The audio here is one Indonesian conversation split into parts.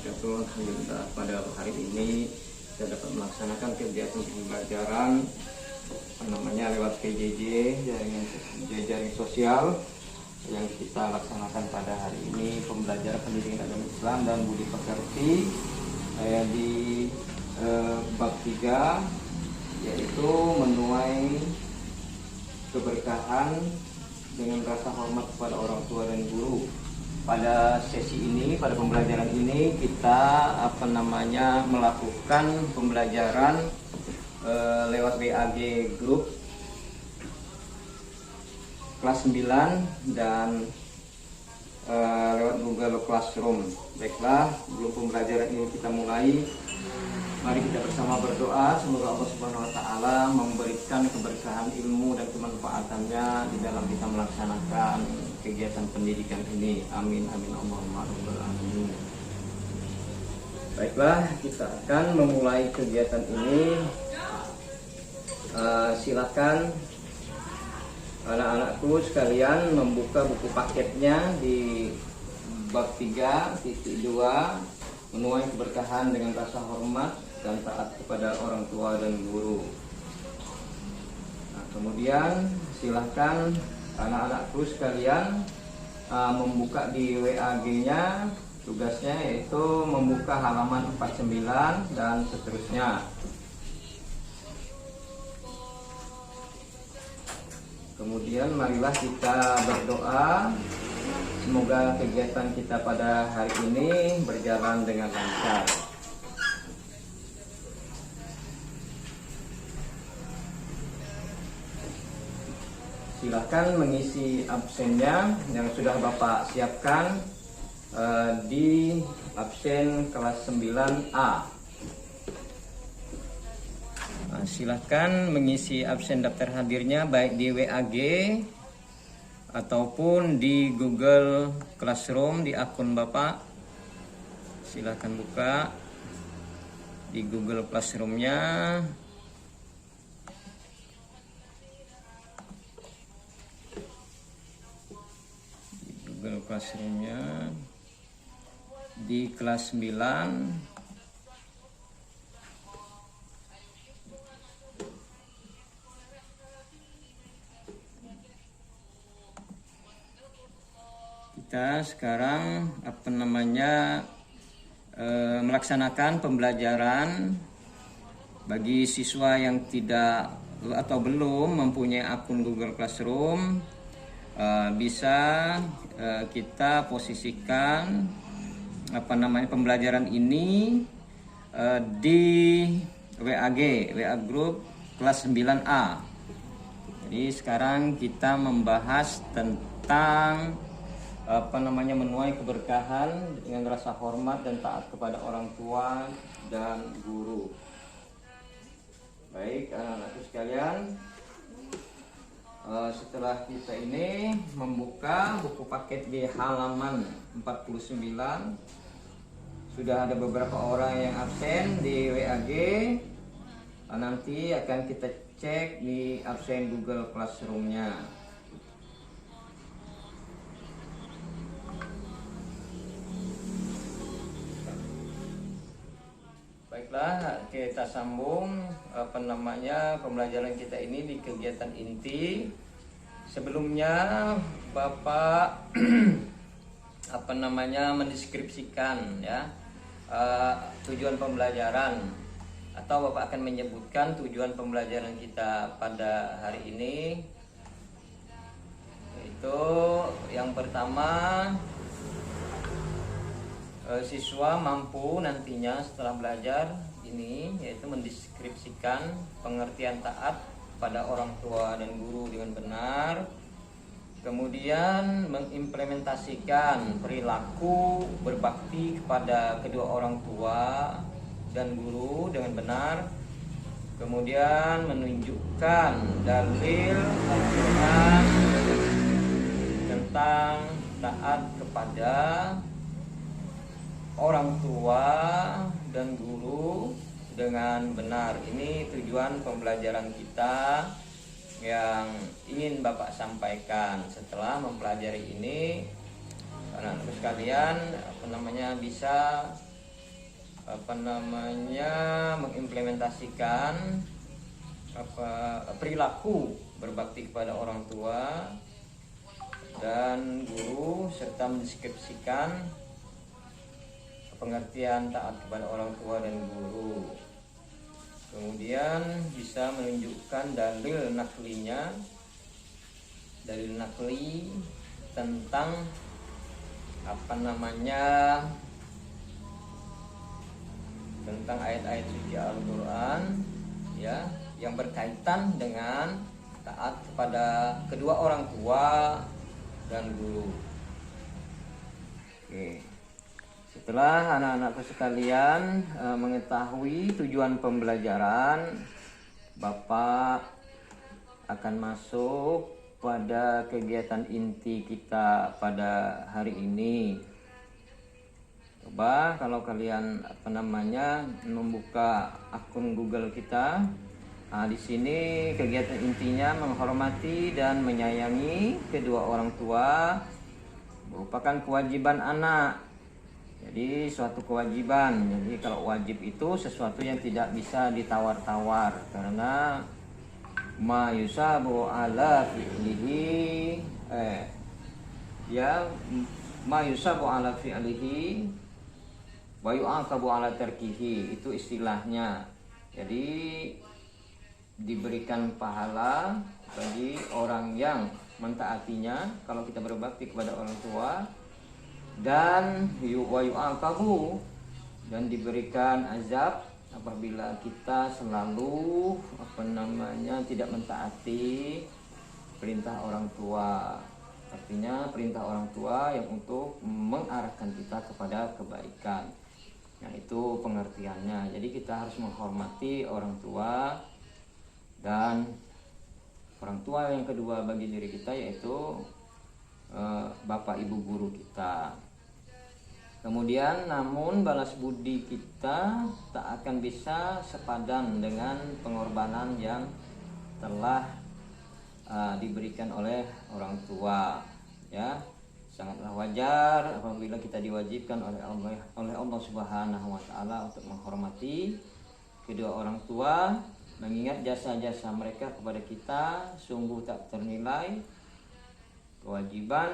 wabarakatuh. Alhamdulillah pada hari ini kita dapat melaksanakan kegiatan pembelajaran lewat PJJ, jaring sosial yang kita laksanakan pada hari ini, pembelajaran pendidikan agama Islam dan budi pekerti di bab 3, yaitu menuai keberkahan dengan rasa hormat kepada orang tua dan guru. Pada sesi ini, pada pembelajaran ini kita melakukan pembelajaran lewat WAG Group kelas 9 dan lewat Google Classroom. Baiklah, sebelum pembelajaran ini kita mulai, mari kita bersama berdoa semoga Allah Subhanahu wa taala memberikan keberkahan ilmu dan kemanfaatannya di dalam kita melaksanakan kegiatan pendidikan ini. Amin amin Allahumma rabbal alamin. Baiklah, kita akan memulai kegiatan ini. Silakan anak-anakku sekalian membuka buku paketnya di bab 3.2, menuai keberkahan dengan rasa hormat dan taat kepada orang tua dan guru. Nah, kemudian silahkan anak-anakku sekalian membuka di WAG-nya. Tugasnya yaitu membuka halaman 49 dan seterusnya. Kemudian marilah kita berdoa semoga kegiatan kita pada hari ini berjalan dengan lancar. Silakan mengisi absennya yang sudah Bapak siapkan di absen kelas 9A. Silakan mengisi absen daftar hadirnya baik di WAG ataupun di Google Classroom di akun Bapak. Silakan buka di Google Classroom-nya. Google Classroom-nya di kelas 9. Kita sekarang melaksanakan pembelajaran bagi siswa yang tidak atau belum mempunyai akun Google Classroom. Bisa kita posisikan pembelajaran ini di WA Group kelas 9A. Jadi sekarang kita membahas tentang menuai keberkahan dengan rasa hormat dan taat kepada orang tua dan guru. Baik, anak-anakku sekalian, setelah kita ini membuka buku paket di halaman 49, sudah ada beberapa orang yang absen di WAG. Nanti akan kita cek di absen Google Classroom-nya. Baiklah, kita sambung pembelajaran kita ini di kegiatan inti. Sebelumnya Bapak mendeskripsikan ya tujuan pembelajaran, atau Bapak akan menyebutkan tujuan pembelajaran kita pada hari ini. Yaitu yang pertama, siswa mampu nantinya setelah belajar ini, yaitu mendeskripsikan pengertian taat pada orang tua dan guru dengan benar, kemudian mengimplementasikan perilaku berbakti kepada kedua orang tua dan guru dengan benar, kemudian menunjukkan dalil Al-Quran tentang taat kepada orang tua dan guru dengan benar. Ini tujuan pembelajaran kita yang ingin Bapak sampaikan. Setelah mempelajari ini, anak-anak sekalian bisa mengimplementasikan perilaku berbakti kepada orang tua dan guru, serta mendeskripsikan pengertian taat kepada orang tua dan guru. Kemudian bisa menunjukkan dalil nakli tentang tentang ayat-ayat suci Al-Quran, ya, yang berkaitan dengan taat kepada kedua orang tua dan guru. Oke. Setelah anak-anakku sekalian mengetahui tujuan pembelajaran, Bapak akan masuk pada kegiatan inti kita pada hari ini. Coba kalau kalian membuka akun Google kita. Nah, di sini kegiatan intinya menghormati dan menyayangi kedua orang tua merupakan kewajiban anak. Jadi suatu kewajiban. Jadi kalau wajib itu sesuatu yang tidak bisa ditawar-tawar, karena ma yusabu ala fi'lihi ma yusabu ala fi'lihi wa yu'aqabu ala tarkihi, itu istilahnya. Jadi diberikan pahala bagi orang yang mentaatinya kalau kita berbakti kepada orang tua, dan wa yu'aqabu, dan diberikan azab apabila kita selalu tidak mentaati perintah orang tua. Artinya perintah orang tua yang untuk mengarahkan kita kepada kebaikan. Nah, itu pengertiannya. Jadi kita harus menghormati orang tua, dan orang tua yang kedua bagi diri kita yaitu bapak ibu guru kita. Kemudian namun balas budi kita tak akan bisa sepadan dengan pengorbanan yang telah diberikan oleh orang tua, ya. Sangatlah wajar apabila kita diwajibkan oleh Allah Subhanahu wa taala untuk menghormati kedua orang tua, mengingat jasa-jasa mereka kepada kita sungguh tak ternilai. Kewajiban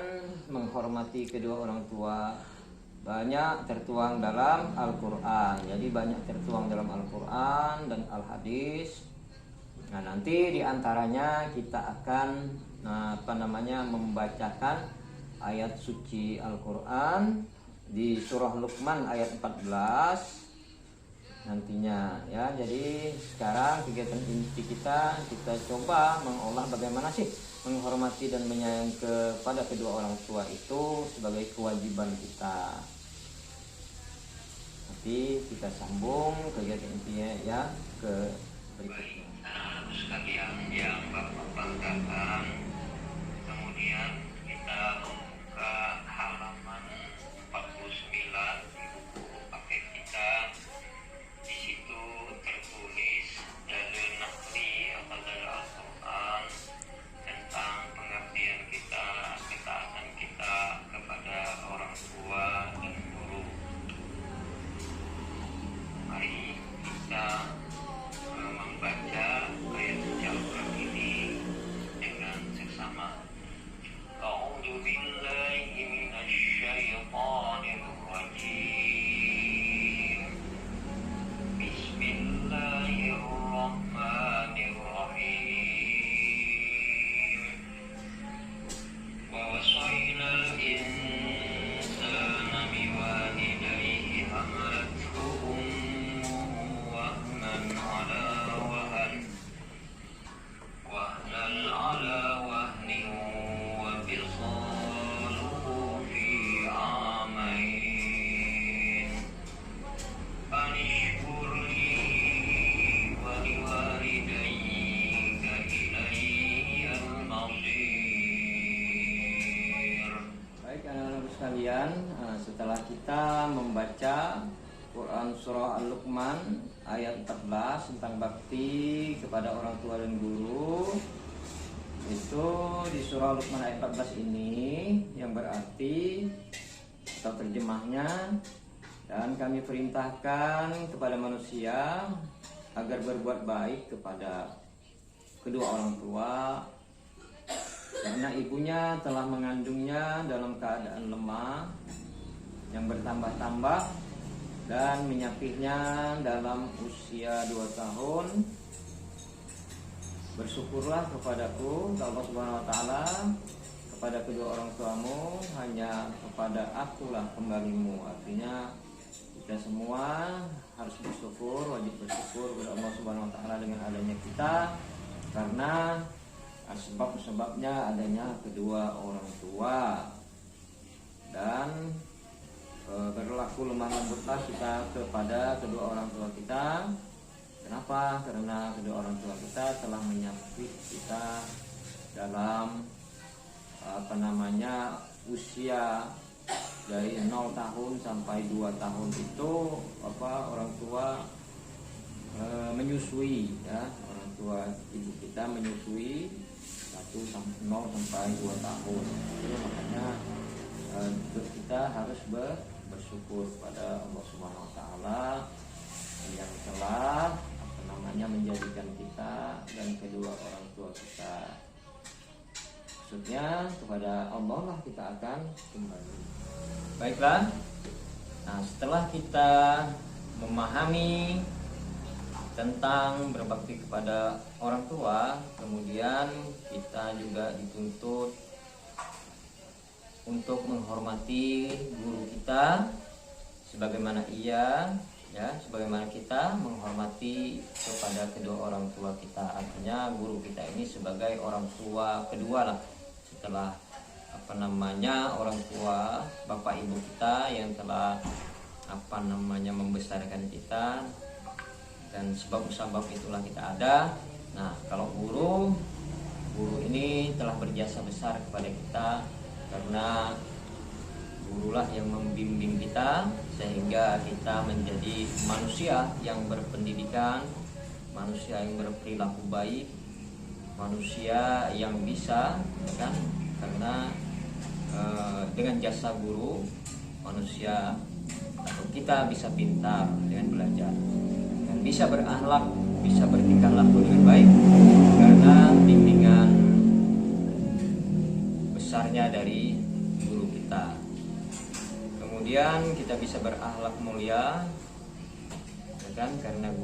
menghormati kedua orang tua banyak tertuang dalam Al-Quran. Jadi banyak tertuang dalam Al-Quran dan Al-Hadis. Nah, nanti diantaranya kita akan membacakan ayat suci Al-Quran di surah Luqman ayat 14 nantinya, ya. Jadi sekarang kegiatan inti kita coba mengolah bagaimana sih menghormati dan menyayangi kepada kedua orang tua itu sebagai kewajiban kita. Nanti kita sambung kegiatan intinya ya ke berikutnya. Anak-anak sekalian yang Bapak banggakan, kemudian kita membuka halaman 49 di buku paket kita. Di situ tertulis dalil nakli atau dalil Al-Quran tentang pengertian kita, ketaatan kita kepada orang tua dan guru. Mari kita membaca ayat suci Al-Quran ini dengan seksama. A'udzu billahi minasy syaithanir rajim. Bismillahirrahmanirrahim. Wa wasainal insana biwalidayhi hamalathu ummuhu wahnan ala wahnin wa fisaluhu fi amain. Anishkur li wa liwalidayka ilayyal masir. Baik anak-anak sekalian, setelah kita membaca Quran surah Al-Luqman ayat 14 tentang bakti kepada orang tua dan guru, itu di surah Al-Luqman ayat 14 ini yang berarti atau terjemahnya Dan kami perintahkan kepada manusia agar berbuat baik kepada kedua orang tua, karena ibunya telah mengandungnya dalam keadaan lemah yang bertambah-tambah dan menyapihnya dalam usia 2 tahun. Bersyukurlah kepadaku, Allah Subhanahu wa taala, kepada kedua orang tuamu, hanya kepada akulah kembalimu. Artinya kita semua harus bersyukur, wajib bersyukur kepada Allah Subhanahu wa taala dengan adanya kita, karena sebab-sebabnya adanya kedua orang tua. Dan berlaku lemah lembutlah kita kepada kedua orang tua kita. Kenapa? Karena kedua orang tua kita telah menyapih kita dalam usia dari 0 tahun sampai 2 tahun itu orang tua menyusui, ya, orang tua ibu kita menyusui 0 sampai 2 tahun. Jadi makanya kita harus bersyukur pada Allah Subhanahu wa taala yang telah menjadikan kita dan kedua orang tua kita. Maksudnya kepada Allah lah kita akan kembali. Baiklah. Nah, setelah kita memahami tentang berbakti kepada orang tua, kemudian kita juga dituntut untuk menghormati guru kita sebagaimana sebagaimana kita menghormati kepada kedua orang tua kita. Artinya guru kita ini sebagai orang tua kedua lah, setelah orang tua bapak ibu kita yang telah membesarkan kita, dan sebab-sebab itulah kita ada. Nah, kalau guru ini telah berjasa besar kepada kita, karena gurulah yang membimbing kita sehingga kita menjadi manusia yang berpendidikan, manusia yang berperilaku baik, manusia yang bisa, ya kan? Karena dengan jasa guru manusia atau kita bisa pintar dengan belajar dan bisa berakhlak, bisa bertingkah laku dengan baik karena bimbingan besarnya dari guru kita. Kemudian kita bisa berakhlak mulia, ya kan? Karena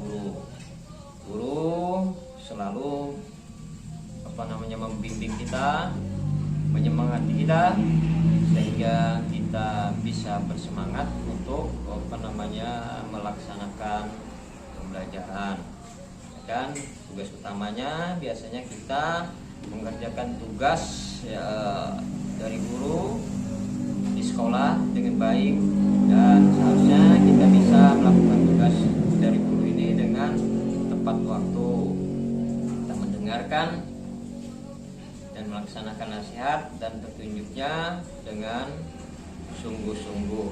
guru selalu membimbing kita, menyemangati kita sehingga kita bisa bersemangat untuk melaksanakan pembelajaran. Dan tugas utamanya biasanya kita mengerjakan tugas dari guru di sekolah dengan baik, dan seharusnya kita bisa melakukan tugas dari guru ini dengan tepat waktu. Kita mendengarkan dan melaksanakan nasihat dan petunjuknya dengan sungguh-sungguh.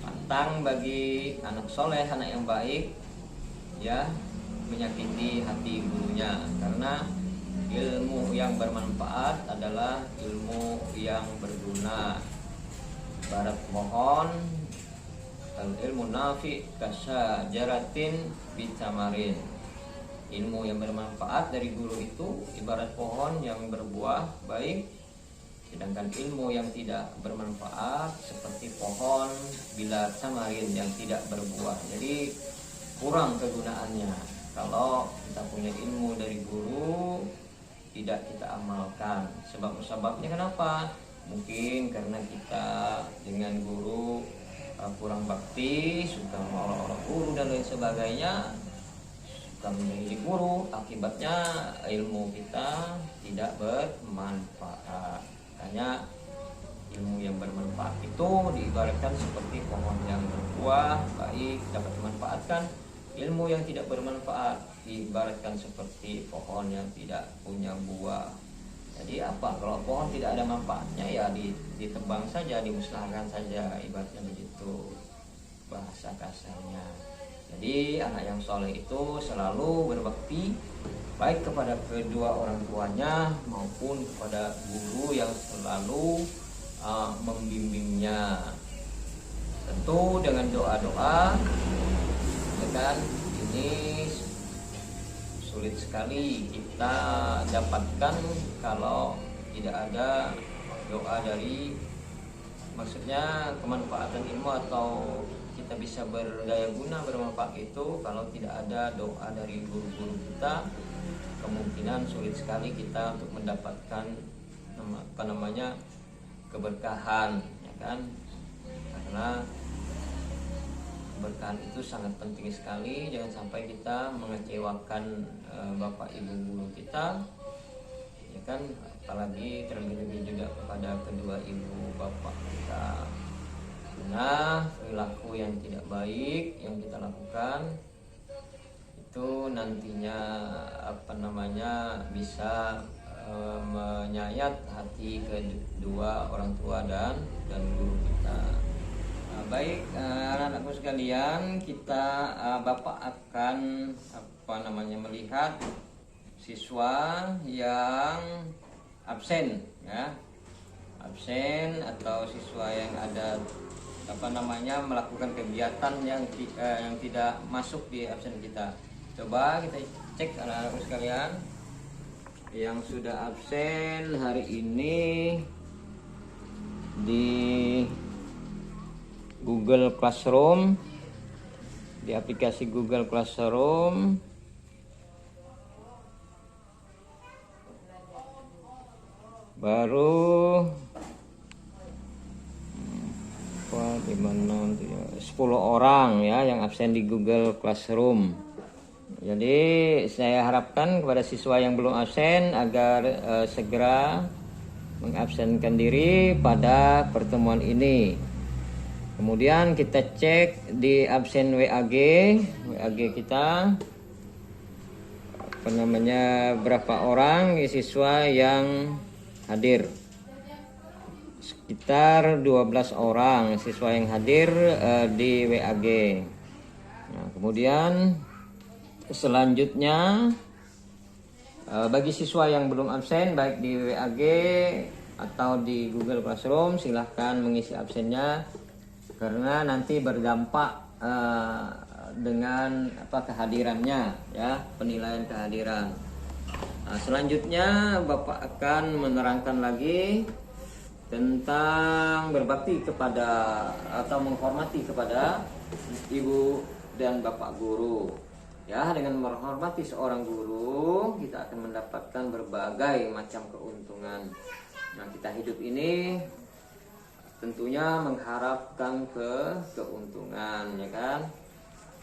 Pantang bagi anak soleh, anak yang baik, ya, menyakiti hati gurunya, karena ilmu yang bermanfaat adalah ilmu yang berguna. Ibarat pohon, ilmu nafi kasajaratin bitamarin. Ilmu yang bermanfaat dari guru itu ibarat pohon yang berbuah baik, sedangkan ilmu yang tidak bermanfaat seperti pohon bila tamarin yang tidak berbuah. Jadi kurang kegunaannya kalau kita punya ilmu dari guru tidak kita amalkan. Sebab-sebabnya kenapa? Mungkin karena kita dengan guru kurang bakti, suka mengolok-olok guru dan lain sebagainya, suka menjadi guru, akibatnya ilmu kita tidak bermanfaat. Makanya ilmu yang bermanfaat itu diibaratkan seperti pohon yang berbuah baik, dapat dimanfaatkan. Ilmu yang tidak bermanfaat diibaratkan seperti pohon yang tidak punya buah. Jadi apa? Kalau pohon tidak ada manfaatnya, ya ditebang saja, dimusnahkan saja, ibaratnya begitu bahasa kasarnya. Jadi anak yang soleh itu selalu berbakti baik kepada kedua orang tuanya maupun kepada guru yang selalu membimbingnya. tentu dengan doa-doa, ya kan. Ini sulit sekali kita dapatkan kalau tidak ada doa dari, maksudnya kemanfaatan ilmu atau kita bisa berdaya guna bermanfaat itu kalau tidak ada doa dari guru-guru kita, kemungkinan sulit sekali kita untuk mendapatkan keberkahan, ya kan. Karena keberkahan itu sangat penting sekali. Jangan sampai kita mengecewakan bapak ibu guru kita, ya kan, apalagi terlebih-lebih juga kepada kedua ibu bapak kita. Nah, perilaku yang tidak baik yang kita lakukan itu nantinya bisa menyayat hati kedua orang tua dan guru kita. Baik, anak-anakku sekalian, kita Bapak akan melihat siswa yang absen, ya, absen atau siswa yang ada melakukan kegiatan yang tidak masuk di absen kita. Coba kita cek anak-anakku sekalian yang sudah absen hari ini di Google Classroom, di aplikasi Google Classroom. Baru 10 orang ya yang absen di Google Classroom. Jadi saya harapkan kepada siswa yang belum absen agar segera mengabsenkan diri pada pertemuan ini. Kemudian kita cek di absen WAG kita berapa orang siswa yang hadir. Sekitar 12 orang siswa yang hadir di WAG. Nah, kemudian selanjutnya bagi siswa yang belum absen baik di WAG atau di Google Classroom, silahkan mengisi absennya karena nanti berdampak dengan kehadirannya, ya, penilaian kehadiran. Nah, selanjutnya Bapak akan menerangkan lagi tentang berbakti kepada atau menghormati kepada ibu dan bapak guru. Ya, dengan menghormati seorang guru kita akan mendapatkan berbagai macam keuntungan. Nah, kita hidup ini tentunya mengharapkan keuntungan, ya kan.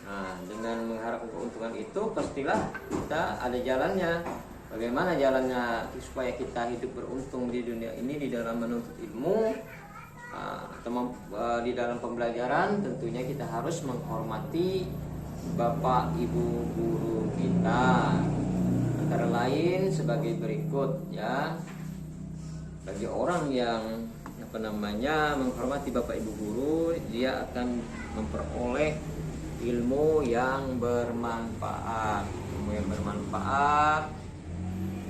Nah, dengan mengharapkan keuntungan itu pastilah kita ada jalannya. Bagaimana jalannya supaya kita hidup beruntung di dunia ini, di dalam menuntut ilmu atau di dalam pembelajaran? Tentunya kita harus menghormati bapak ibu guru kita, antara lain sebagai berikut, ya. Bagi orang yang menghormati bapak ibu guru, dia akan memperoleh ilmu yang bermanfaat,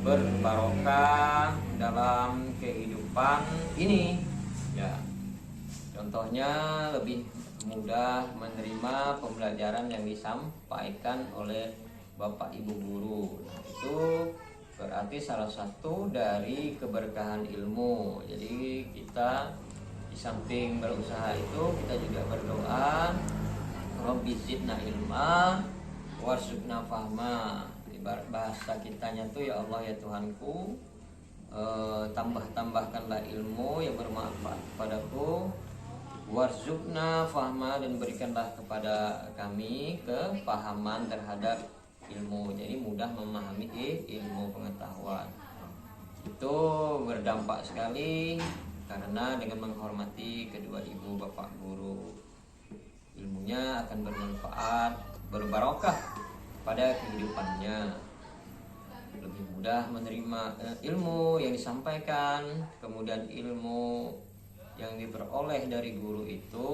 berbarokah dalam kehidupan ini, ya. Contohnya lebih mudah menerima pembelajaran yang disampaikan oleh bapak ibu guru. Nah, itu berarti salah satu dari keberkahan ilmu. Jadi kita di samping berusaha itu kita juga berdoa, Rabbi zidna ilma warzuqna fahma. Ibarat bahasa kitanya tuh, ya Allah ya Tuhanku, tambahkanlah ilmu yang bermanfaat kepadaku, warzuqna fahma, dan berikanlah kepada kami kepahaman terhadap ilmu. Jadi mudah memahami ilmu pengetahuan. Itu berdampak sekali karena dengan menghormati kedua ibu bapak guru, ilmunya akan bermanfaat, berbarokah pada kehidupannya, lebih mudah menerima ilmu yang disampaikan. Kemudian ilmu yang diperoleh dari guru itu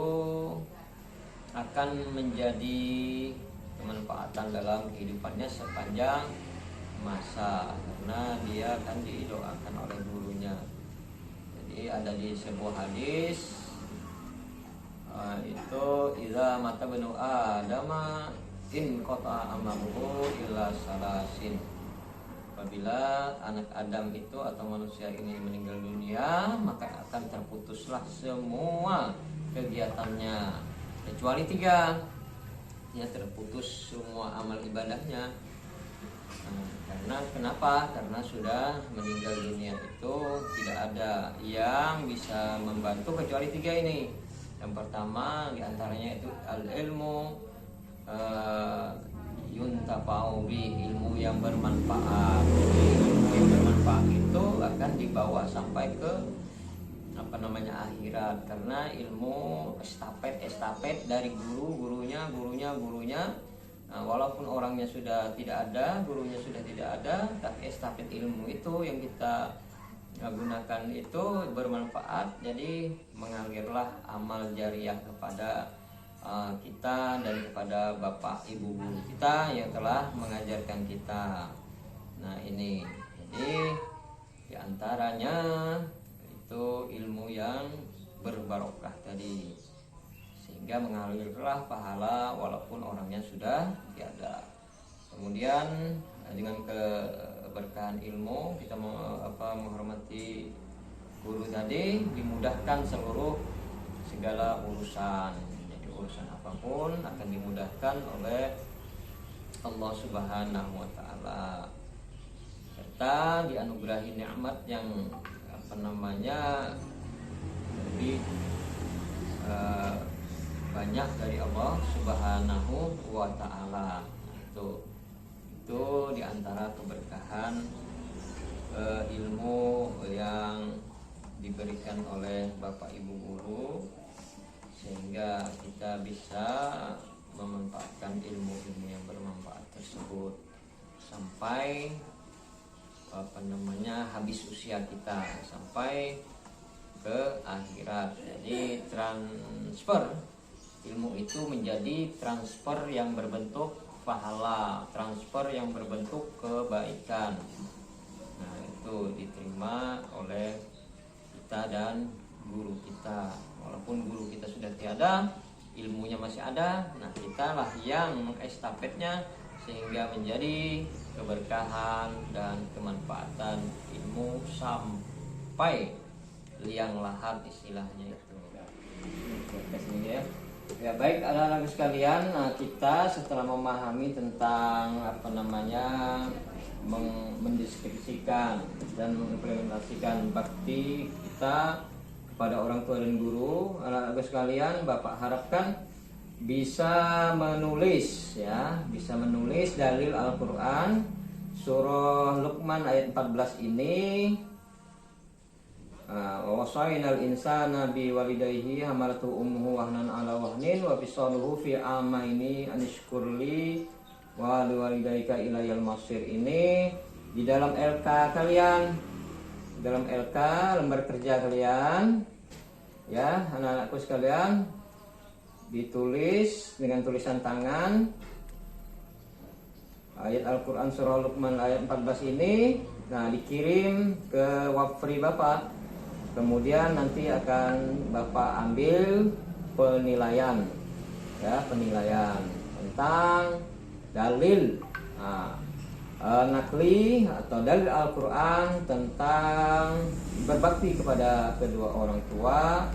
akan menjadi kemanfaatan dalam kehidupannya sepanjang masa, karena dia akan didoakan oleh gurunya. Jadi ada di sebuah hadis, Itu iza mata benu adama in qata amaluhu illa salasin. Apabila anak Adam itu atau manusia ini meninggal dunia, maka akan terputuslah semua kegiatannya kecuali 3. Ya, terputus semua amal ibadahnya. Karena kenapa? Karena sudah meninggal dunia itu tidak ada yang bisa membantu kecuali 3 ini. Yang pertama diantaranya itu al-ilmu yuntafa'u bi, ilmu yang bermanfaat. Jadi ilmu yang bermanfaat itu akan dibawa sampai ke akhirat, karena ilmu estafet dari gurunya. Walaupun orangnya sudah tidak ada, gurunya sudah tidak ada, tapi estafet ilmu itu yang kita gunakan itu bermanfaat. Jadi mengalirlah amal jariah kepada kita dan kepada bapak ibu guru kita yang telah mengajarkan kita. Nah ini, jadi diantaranya itu ilmu yang berbarokah tadi, sehingga mengalirlah pahala walaupun orangnya sudah tiada. Kemudian dengan keberkahan ilmu kita menghormati guru tadi, dimudahkan segala urusan. Jadi urusan apapun akan dimudahkan oleh Allah Subhanahu wa taala, serta dianugerahi nikmat yang lebih banyak dari Allah Subhanahu wa taala. Itu diantara keberkahan ilmu yang diberikan oleh Bapak Ibu guru, sehingga kita bisa memanfaatkan ilmu-ilmu yang bermanfaat tersebut sampai habis usia kita, sampai ke akhirat. Jadi transfer ilmu itu menjadi transfer yang berbentuk pahala, transfer yang berbentuk kebaikan. Nah, itu diterima oleh kita dan guru kita. Walaupun guru kita sudah tiada, ilmunya masih ada. Nah, kita lah yang mengestafetnya sehingga menjadi keberkahan dan kemanfaatan ilmu sampai liang lahat istilahnya itu. Ya baik, anak-anak sekalian, kita setelah memahami tentang mendeskripsikan dan mengimplementasikan bakti kita kepada orang tua dan guru, anak-anak sekalian, Bapak harapkan bisa menulis dalil Al-Quran surah Luqman ayat 14 ini. Wasainal insana bi walidayhi hamalatu ummuhu wahnan ala wahnin wa fisaluhu fi amaini anishkurli wa liwalidayka ilayal masir. Ini di dalam LK kalian, dalam LK lembar kerja kalian, ya anak-anakku sekalian, ditulis dengan tulisan tangan ayat Al-Quran surah Luqman ayat 14 ini. Nah, dikirim ke Wafri Bapak. Kemudian nanti akan Bapak ambil penilaian, ya, penilaian tentang dalil nakli atau dalil Al-Quran tentang berbakti kepada kedua orang tua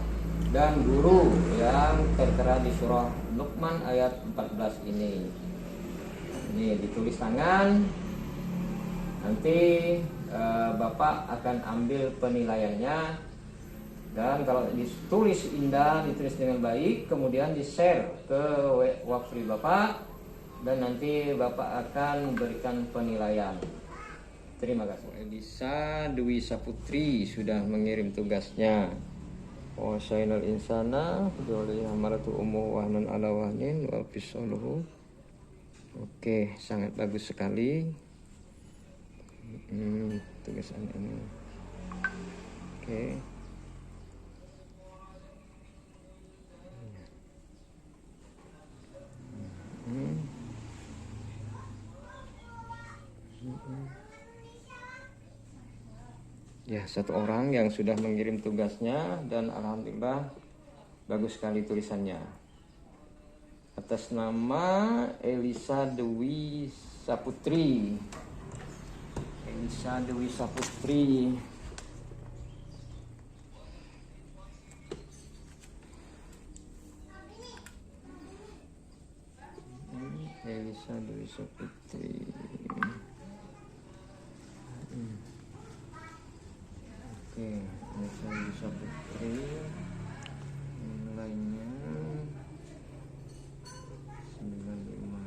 dan guru yang tertera di surah Luqman ayat 14 ini. Ini ditulis tangan. Nanti Bapak akan ambil penilaiannya, dan kalau ditulis indah, ditulis dengan baik, kemudian di-share ke Wafri Bapak, dan nanti Bapak akan memberikan penilaian. Terima kasih. Elisa Dwi Saputri sudah mengirim tugasnya. Wasainal insana biwali hamalatu ummu wahnan ala wahnin wa fisaluhu. Oke, sangat bagus sekali. Tugasan ini. Oke. Ya, satu orang yang sudah mengirim tugasnya, dan alhamdulillah Bagus sekali tulisannya. Atas nama Elisa Dewi Saputri. Elisa Dewi Saputri. Elisa Dewi Saputri. Oke, Elisa Dewi Saputri. Nilainya 95.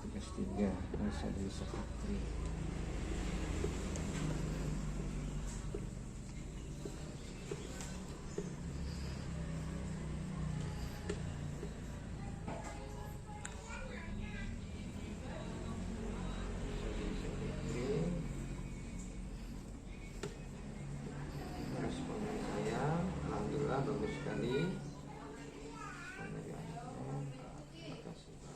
Tugas 3. Elisa Dewi Saputri. Responden saya, alhamdulillah bagus sekali. Responden dari anaknya. Terima kasih, Pak.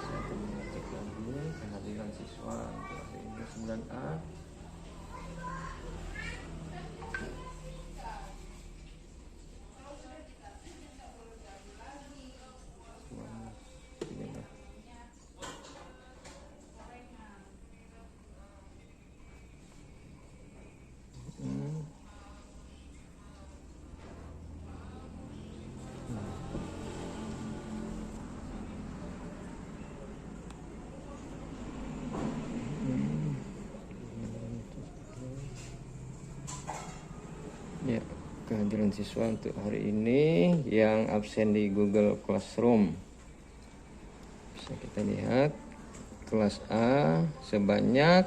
Saya akan mengecek lagi kehadiran siswa untuk hari ini 9A. Ya, kehadiran siswa untuk hari ini yang absen di Google Classroom. Bisa kita lihat kelas A sebanyak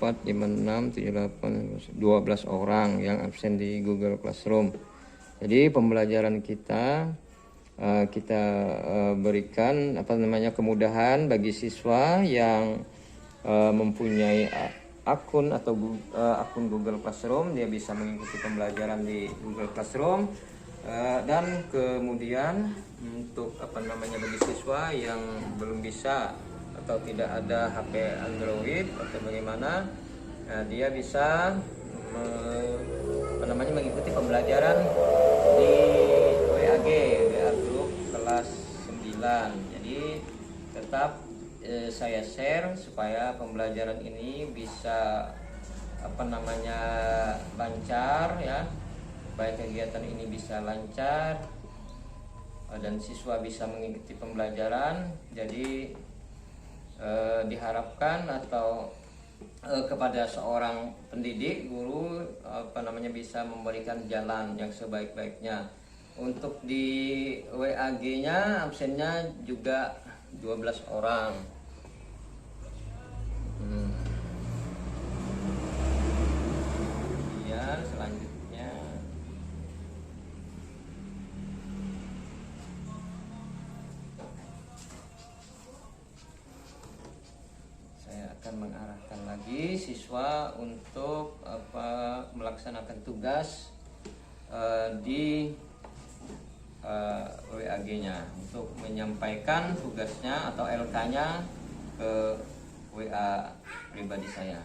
4, 5, 6, 7, 8, 12 orang yang absen di Google Classroom. Jadi pembelajaran kita berikan kemudahan bagi siswa yang mempunyai akun Google Classroom. Dia bisa mengikuti pembelajaran di Google Classroom, dan kemudian untuk bagi siswa yang belum bisa atau tidak ada HP Android atau bagaimana, dia bisa mengikuti pembelajaran di WA Group kelas 9. Jadi tetap saya share supaya pembelajaran ini bisa lancar ya, supaya kegiatan ini bisa lancar dan siswa bisa mengikuti pembelajaran. Jadi diharapkan atau kepada seorang pendidik, guru bisa memberikan jalan yang sebaik-baiknya. Untuk di WAG-nya absennya juga 12 orang. Kemudian selanjutnya saya akan mengarahkan lagi siswa untuk melaksanakan tugas di WAG-nya, untuk menyampaikan tugasnya atau LK-nya ke WA pribadi saya.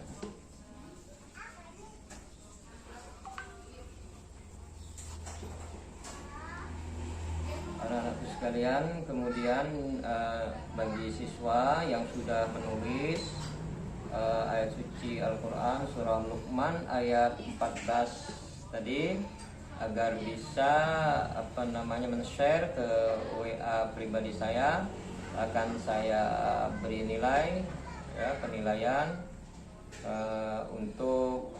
Anak-anakku sekalian, kemudian bagi siswa yang sudah menulis ayat suci Al-Quran surah Luqman ayat 14 tadi, agar bisa men-share ke WA pribadi saya, akan saya beri nilai ya, penilaian untuk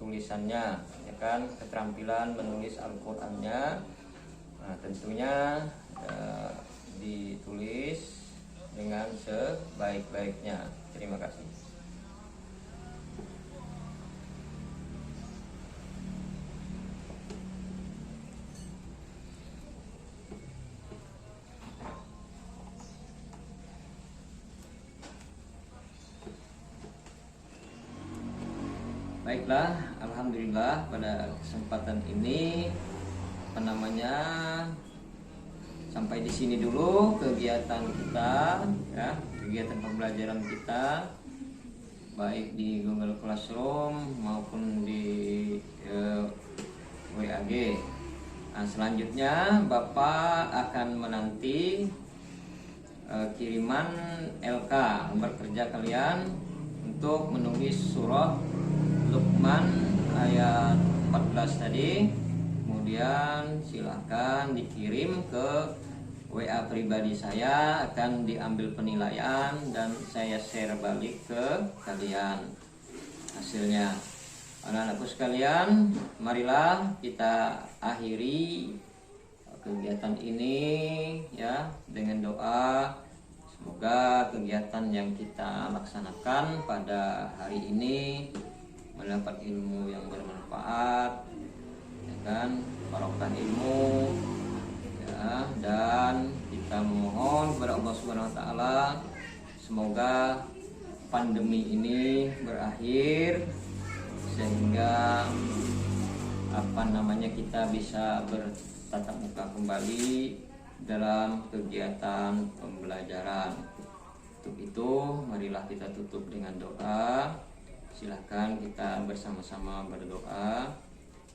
tulisannya ya kan, keterampilan menulis Al-Qur'annya. Nah, tentunya ditulis dengan sebaik-baiknya. Terima kasih. Baiklah, alhamdulillah pada kesempatan ini sampai di sini dulu kegiatan kita, ya, kegiatan pembelajaran kita baik di Google Classroom maupun di WAG. Nah, selanjutnya Bapak akan menanti kiriman LK lembar kerja kalian untuk menulis surah Luqman ayat 14 tadi. Kemudian silahkan dikirim ke WA pribadi saya, akan diambil penilaian dan saya share balik ke kalian hasilnya. Anak-anakku sekalian, marilah kita akhiri kegiatan ini ya dengan doa. Semoga kegiatan yang kita laksanakan pada hari ini mendapat ilmu yang bermanfaat, ya kan, barokah ilmu, ya, dan kita memohon kepada Allah Subhanahu Wa Taala semoga pandemi ini berakhir sehingga kita bisa bertatap muka kembali dalam kegiatan pembelajaran. Untuk itu marilah kita tutup dengan doa. Silahkan kita bersama-sama berdoa.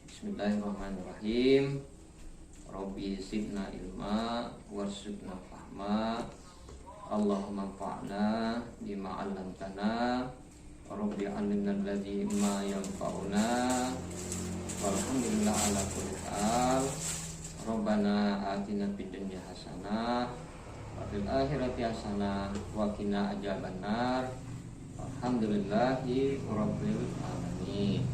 Bismillahirrahmanirrahim. Rabbi zidna ilma warzuqna fahma. Allahumma anfa'na bima 'allamtana. Rabbi 'allimna alladzi ma yanfa'una. Walhamdulillah ala kulli hal. Rabbana atina fid dunya hasanah wa fil akhirati hasanah wa qina adzabannar. Alhamdulillahi rabbil alamin.